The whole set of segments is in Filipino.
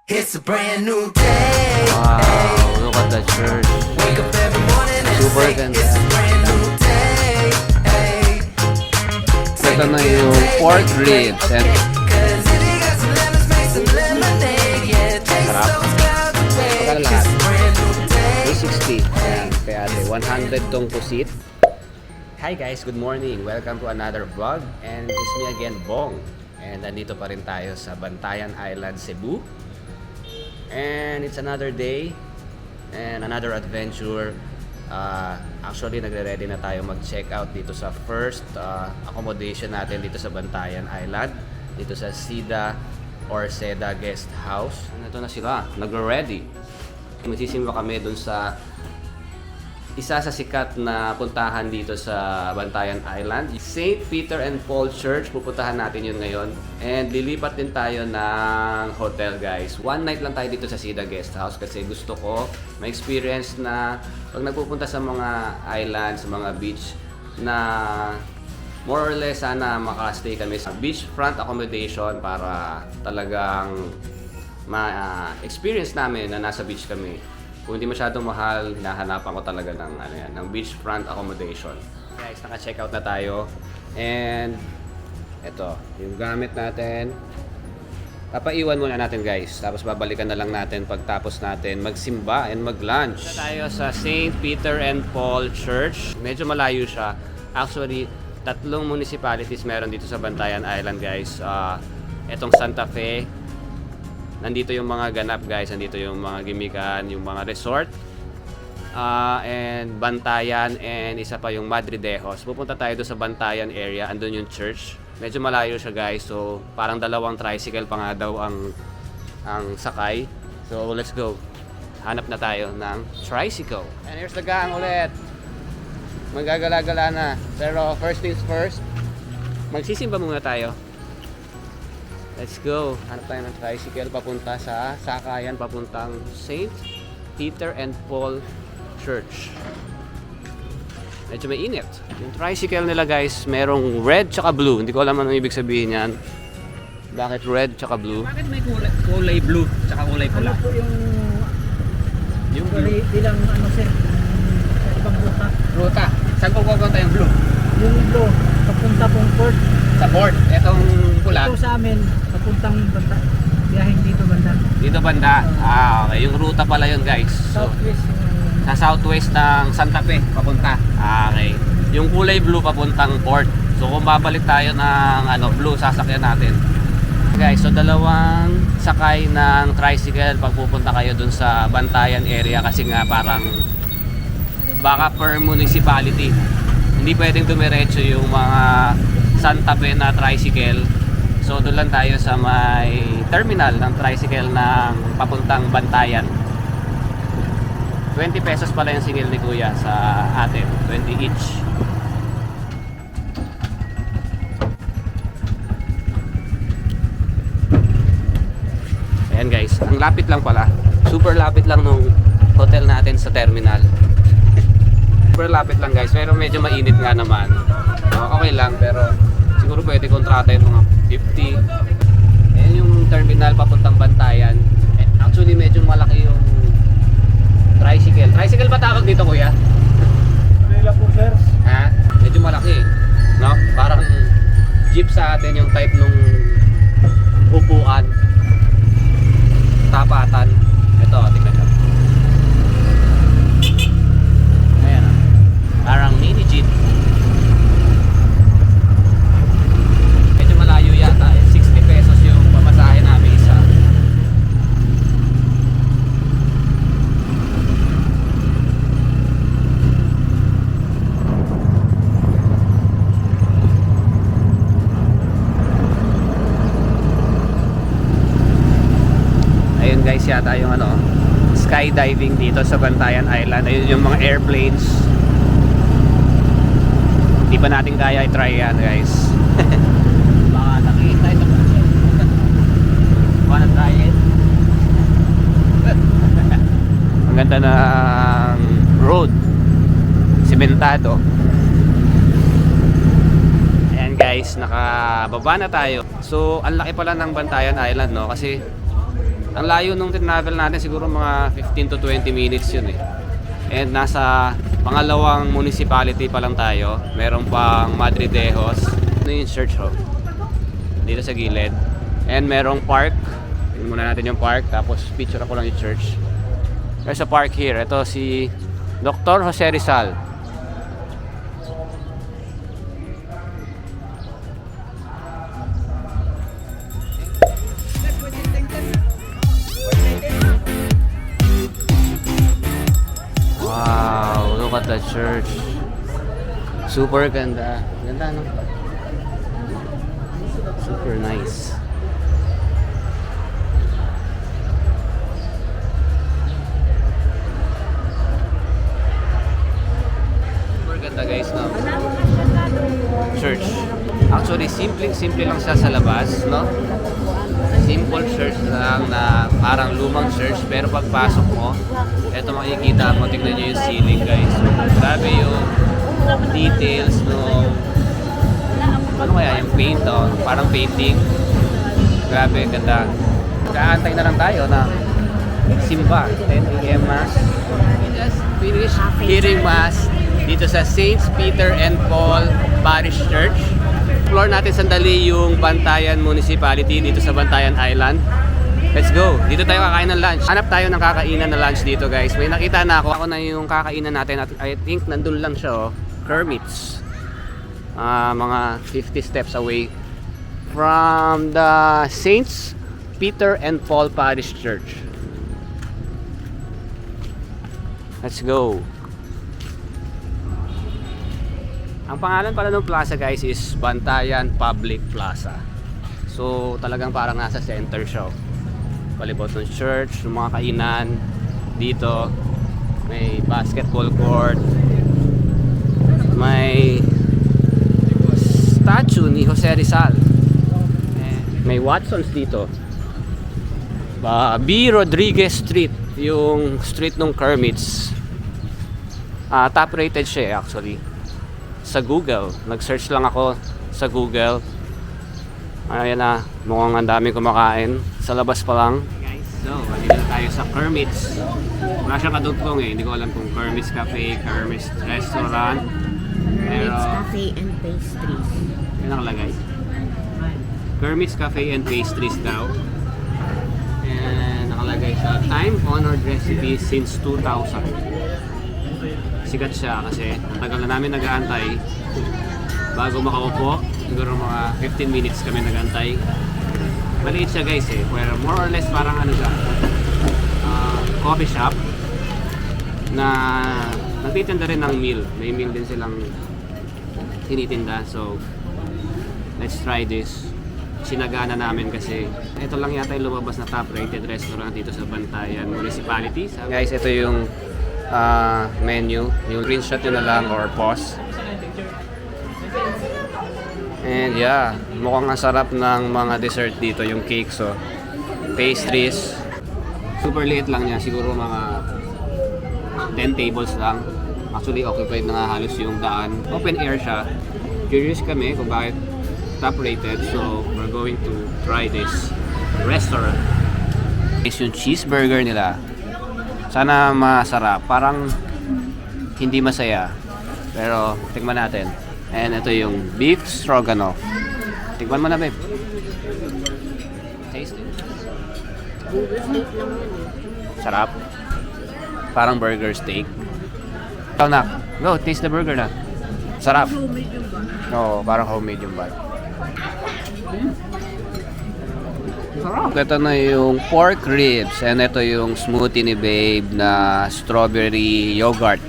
It's a brand new day. Wow, look at the church. Wake up every morning and Super say ganda. it's a brand new day. Ito na yung pork ribs and Cause if you got some lemons, make some lemonade. Yeah, take Sarap. those clouds away. Magkano It's lahat? a brand new day. 360. Ayan, kaya ate, 100 tong pusit. Hi guys, good morning. Welcome to another vlog. And it's me again, Bong. And nandito pa rin tayo sa Bantayan Island, Cebu. And it's another day and another adventure. Actually, nagre-ready na tayo mag-check out dito sa first accommodation natin dito sa Bantayan Island, dito sa Sida or Seda Guest House. Ito na sila, nagre-ready. Magsisimba kami dun sa isa sa sikat na puntahan dito sa Bantayan Island, St. Peter and Paul Church. Pupuntahan natin yun ngayon. And lilipat din tayo ng hotel, guys. One night lang tayo dito sa Sida Guest House kasi gusto ko ma-experience na pag nagpupunta sa mga island, sa mga beach, na more or less sana makastay kami sa beachfront accommodation para talagang ma-experience namin na nasa beach kami. Kung hindi masyadong mahal, hinahanapan ko talaga ng beachfront accommodation. Guys, naka-check out na tayo. And ito, yung gamit natin. Papaiwan muna natin, guys. Tapos babalikan na lang natin pagtapos natin magsimba and mag-lunch. Tayo sa St. Peter and Paul Church. Medyo malayo siya. Actually, 3 municipalities meron dito sa Bantayan Island, guys. Etong Santa Fe. Nandito yung mga ganap, guys. Nandito yung mga gimikan, yung mga resort. And Bantayan, and isa pa yung Madridejos. Pupunta tayo doon sa Bantayan area. Andun yung church. Medyo malayo siya, guys. So, parang 2 tricycle pa nga daw ang sakay. So, let's go. Hanap na tayo ng tricycle. And here's the gang ulit. Magagala-gala na. Pero first things first, magsisimba muna tayo. Let's go. Hanap tayo ng tricycle papunta sa sakayan papuntang St. Peter and Paul Church. Medyo may init. Yung tricycle nila, guys, merong red tsaka blue. Hindi ko alam anong ibig sabihin yan. Bakit red tsaka blue? Bakit may kulay blue tsaka kulay pula? Ano po Yung blue. bilang ano sir, sa ibang ruta. Ruta. Saan po pupunta yung blue? Yung blue, papunta pong port. Sa port. Etong pula. Ito sa amin, papuntang banda. Biyaheng dito banda. Dito banda. Okay. Yung ruta pala yun, guys. So, Southwest. sa southwest ng Santa Fe papunta. Okay. Yung kulay blue papuntang port. So kung babalik tayo ng blue, sasakyan natin. Guys, so 2 sakay ng tricycle pag pupunta kayo dun sa Bantayan area kasi nga parang baka per municipality. Hindi pwedeng dumiretso yung mga Santa Fe na tricycle. So doon lang tayo sa may terminal ng tricycle ng papuntang Bantayan. 20 pesos pala yung singil ni Kuya sa atin. 20 each. Ayan, guys, ang lapit lang pala. Super lapit lang nung hotel natin sa terminal. Super lapit lang, guys, pero medyo mainit nga naman. Okay lang, pero siguro pwede kontrata yung mga 50. Ayan yung terminal papuntang Bantayan. Actually medyo malaki yung tricycle. Tricycle ba tawag dito, Kuya? Manila po sir. Ha? Medyo malaki, no? Parang jeep sa atin yung type nung upuan. Tapatan. Ito, tingnan nyo. Ayan. Parang mini jeep. Medyo malayo yata. 60 pesos yung pamasahe namin isa. Ayun, guys, yata yung skydiving dito sa Bantayan Island. Ayun yung mga airplanes. Hindi pa natin kaya i-try yan, guys. Baka nakita ito. Wanna try it? Ang ganda ng road. Simentado. Ayan, guys, nakababa na tayo. So, ang laki pala ng Bantayan Island, no? Kasi Ang layo nung travel natin, siguro mga 15 to 20 minutes yun eh. And nasa pangalawang municipality pa lang tayo. Meron pang Madridejos. Ano yung church ho? Dito sa gilid. And merong park. Tingnan muna natin yung park. Tapos picture ako lang yung church. There's a park here. Ito si Dr. Jose Rizal. Wow, look at the church. Super ganda. Ganda, no? Super nice. Super ganda, guys, no? Church. Actually, simple lang siya sa labas, no? Simple church lang na parang lumang church, pero pagpasok mo, eto makikita mo, tingnan nyo yung ceiling, guys. So, grabe yung details no, ano kaya yung paint, oh, parang painting. Grabe, ganda. Kaantay na lang tayo na simba, 10 a.m. Mass. We just finished hearing Mass dito sa St. Peter and Paul Parish Church. Explore natin sandali yung Bantayan Municipality dito sa Bantayan Island. Let's go! Dito tayo kakain ng lunch. Hanap tayo ng kakainan na lunch dito, guys. May nakita na ako. Ako na yung kakainan natin at I think nandun lang siya, oh. Kermit's. Mga 50 steps away from the St. Peter and Paul Parish Church. Let's go! Ang pangalan pala ng plaza, guys, is Bantayan Public Plaza. So talagang parang nasa center siya. Palibot ng church, yung mga kainan dito. May basketball court. May statue ni Jose Rizal. May Watsons dito. B. Rodriguez Street, yung street ng Kermit's. Top rated siya actually sa Google. Nag-search lang ako sa Google. Ayan na, mukhang ang dami kumakain. Sa labas pa lang. Guys, so, dito na tayo sa Kermit's. Wala siyang kadugtong eh. Hindi ko alam kung Kermit's Cafe, Kermit's Restaurant. Kermit's Cafe and Pastries. Yun nakalagay. Kermit's Cafe and Pastries daw. And nakalagay sa time-honored recipe since 2000. Sikat siya kasi ang tagal na namin nag-aantay bago makaupo. Siguro mga 15 minutes kami nag-aantay. Maliit siya, guys eh. Pero more or less parang ano siya, coffee shop na nagtitinda rin ng meal. May meal din silang tinitinda. So let's try this. Sinagana namin kasi ito lang yata yung lumabas na top rated restaurant dito sa Bantayan Municipality. Guys, ito yung menu. Yung screenshot nyo na lang or pause. And yeah, mukhang ang sarap ng mga dessert dito, yung cakes, oh. Pastries. Super liit lang niya, siguro mga 10 tables lang. Actually, occupied na nga halos yung daan. Open air siya. Curious kami kung bakit top rated, so we're going to try this restaurant. Is yung cheeseburger nila. Sana masarap. Parang hindi masaya. Pero tingnan natin. And ito yung beef stroganoff. Tingnan mo na, babe. Taste it. Sarap. Parang burger steak. Ikaw na. Go, taste the burger na. Sarap. Oo, parang homemade yung bite. Sarap. Ito na yung pork ribs. And ito yung smoothie ni babe na strawberry yogurt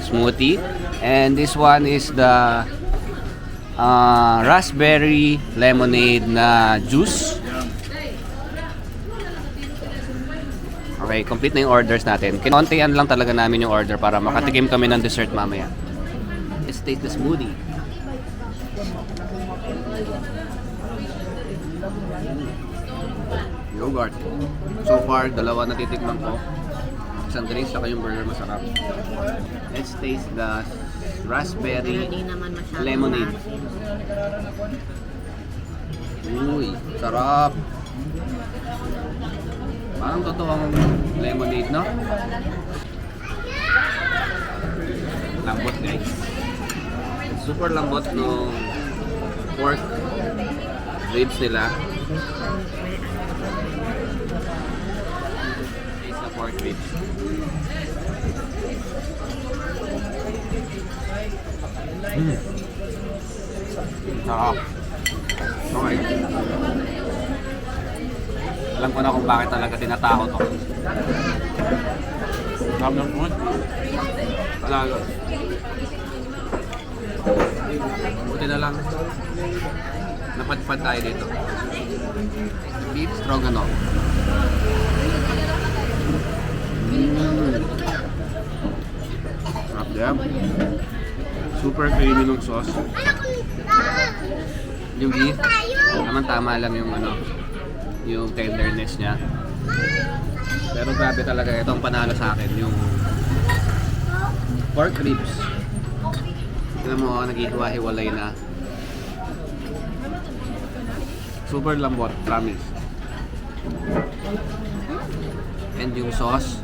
smoothie. And this one is the raspberry lemonade na juice. Okay, complete na yung orders natin. Kinontian lang talaga namin yung order para makatikim kami ng dessert mamaya. Let's taste the smoothie. Yogurt. So far, dalawa na titikman ko. Isang drink, saka yung burger masarap. Let's taste the raspberry lemonade. Uy, sarap. Parang totoong lemonade, no? Lambot, guys. Super lambot nung pork ribs nila. Taste na pork ribs. Sarap. Okay. Alam ko na kung bakit talaga tinatakot ako. Sarap ng food. Talaga. Buti na lang. Napadpad tayo dito. Beef stroganoff. Sarap yan. Super creamy ng sauce. Yung beef, tama lang yung yung tenderness niya. Pero grabe talaga itong panalo sa akin, yung pork ribs. Tignan mo, naghihiwa-hiwalay na. Super lambot, promise. And yung sauce,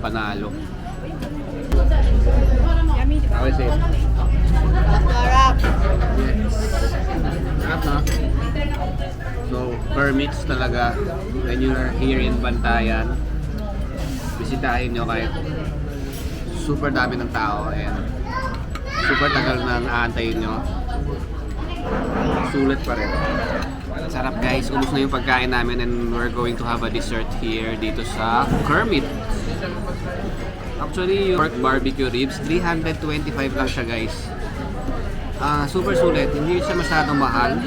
panalo. How is it? Yes. Sarap, no? So, permits talaga when you are here in Bantayan. Bisitahin nyo kahit super dami ng tao and super tagal nang aantayin nyo. Sulit pa rin. Sarap guys, ubos na yung pagkain namin and we're going to have a dessert here dito sa Kermit. Actually, yung pork barbecue ribs, 325 lang siya guys. Super sulit, hindi siya masyadong mahal.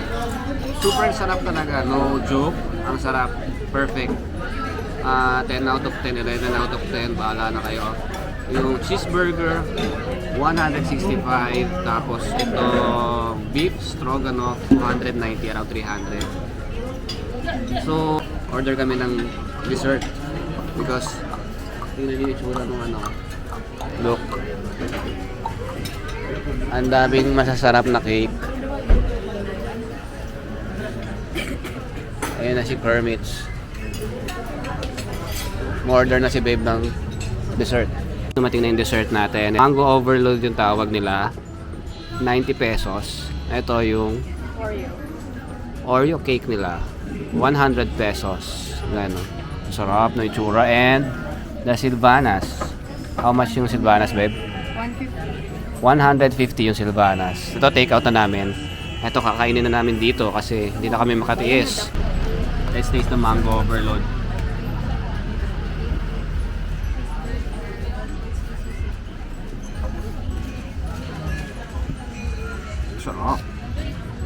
Super sarap talaga, no joke. Ang sarap, perfect. 10 out of 10, 11 out of 10, bahala na kayo. Yung cheeseburger, 165. Tapos ito, beef stroganoff, 290, around 300. So, order kami ng dessert. Because, tingnan yung itsura ng look. Ang daming masasarap na cake. Ayan na si Kermit's. Order na si babe ng dessert. Dumating na yung dessert natin. Mango overload yung tawag nila. 90 pesos. Ito yung Oreo cake nila. 100 pesos. Gano. Sarap na itsura. And the Silvanas. How much yung Silvanas, babe? 150 yung Silvanas. Ito, take out na namin. Ito, kakainin na namin dito kasi hindi na kami makatiis. Let's taste the mango overload. Sarap.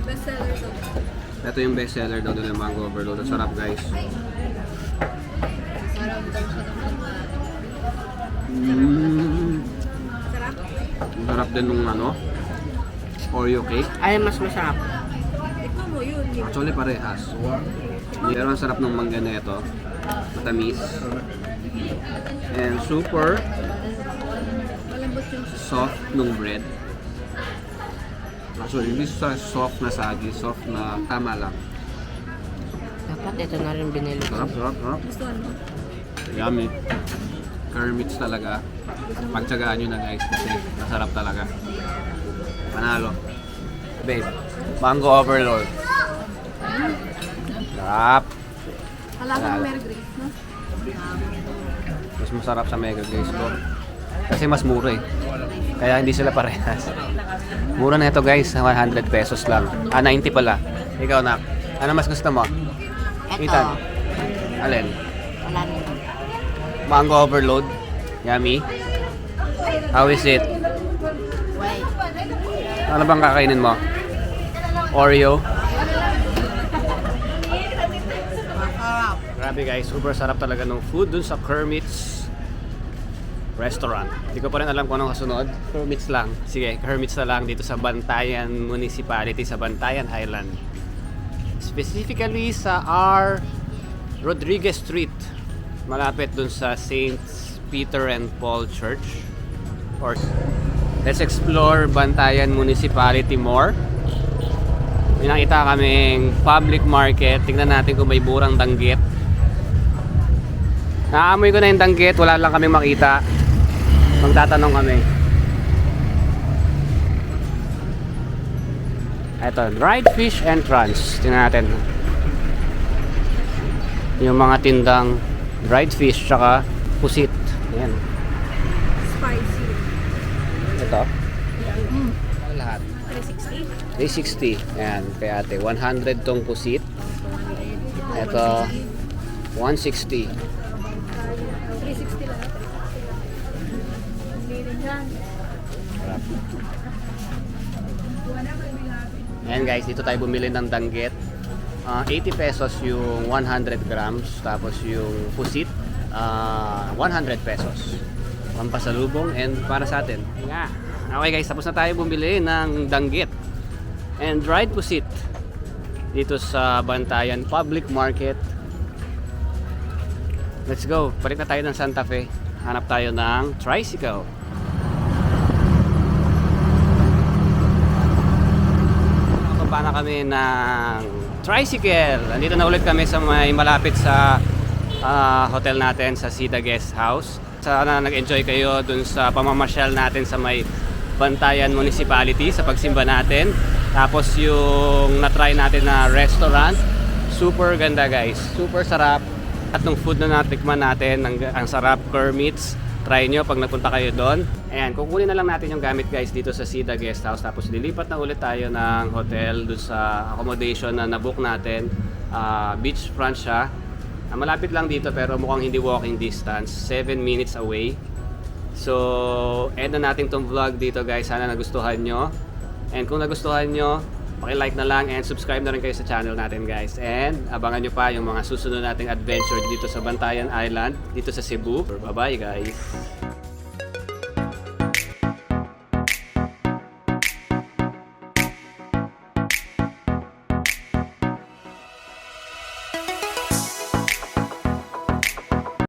Bestseller daw. Ito yung best seller daw doon ng mango overload. Ang sarap guys. Parang daw siya ng Sarap. Ang sarap din nung Oreo cake. Ay, mas masarap. Ikaw mo yun. Actually parehas. Pero ang sarap ng mangga na ito. Matamis. And super Malambot yung soft nung bread. Actually, hindi sa soft na sagi. Soft na tama lang. Dapat ito na rin binili ko. Sarap, sarap, sarap. gustuhan mo. Yummy. Kermit's talaga. Pagtsagaan nyo na guys kasi masarap talaga. Panalo. Babe, mango overload. Sarap. Halaga ng Mary Grace, no? Mas masarap sa Mega Grace ko. Kasi mas mura eh. Kaya hindi sila parehas. Mura na ito guys, 100 pesos lang. 90 pala. Ikaw nak, ano mas gusto mo? Ito. Ethan, alin? Wala nito. Mango overload. Yummy. How is it? Wait. Ano bang kakainin mo? Oreo? Masarap. Grabe guys, super sarap talaga ng food dun sa Kermit's restaurant. Hindi ko pa rin alam kung anong kasunod. Kermit's lang. Sige, Kermit's na lang dito sa Bantayan Municipality sa Bantayan Island. Specifically sa R. Rodriguez Street. Malapit dun sa St. Peter and Paul Church. Or let's explore Bantayan Municipality more. May nakita kaming public market. Tingnan natin kung may burang danggit. Naamoy ko na yung danggit, wala lang kaming makita. Magtatanong kami. Ito, dried fish entrance. Tingnan natin. Yung mga tindang dried fish tsaka pusit. Ayan. Spicy. Ito. Lahat. 360. 360. Ayan, kay ate. 100 tong pusit. Ito, 160. 360 lang. Hindi rin yan. Ayan guys, dito tayo bumili ng danggit. 80 pesos yung 100 grams. Tapos yung pusit, 100 pesos. Pampasalubong and para sa atin. Nga. Okay guys, tapos na tayo bumili ng danggit and dried pusit dito sa Bantayan Public Market. Let's go. Balik na tayo ng Santa Fe. Hanap tayo ng tricycle. Nakababa na kami ng tricycle. Nandito na ulit kami sa may malapit sa hotel natin sa Sida Guest House. Sana nag-enjoy kayo dun sa pamamasyal natin sa may Bantayan Municipality sa pagsimba natin. Tapos yung na-try natin na restaurant, super ganda guys. Super sarap. At nung food na natikman natin, ang sarap, Kermit's. Try nyo pag nagpunta kayo doon. Ayan, kukunin na lang natin yung gamit guys dito sa Sida Guest House. Tapos lilipat na ulit tayo ng hotel doon sa accommodation na nabook natin. Beachfront siya. Malapit lang dito pero mukhang hindi walking distance. 7 minutes away. So, end na natin tong vlog dito guys. Sana nagustuhan nyo. And kung nagustuhan nyo, paki-like na lang and subscribe na rin kayo sa channel natin guys. And abangan nyo pa yung mga susunod nating adventure dito sa Bantayan Island, dito sa Cebu. Bye bye guys!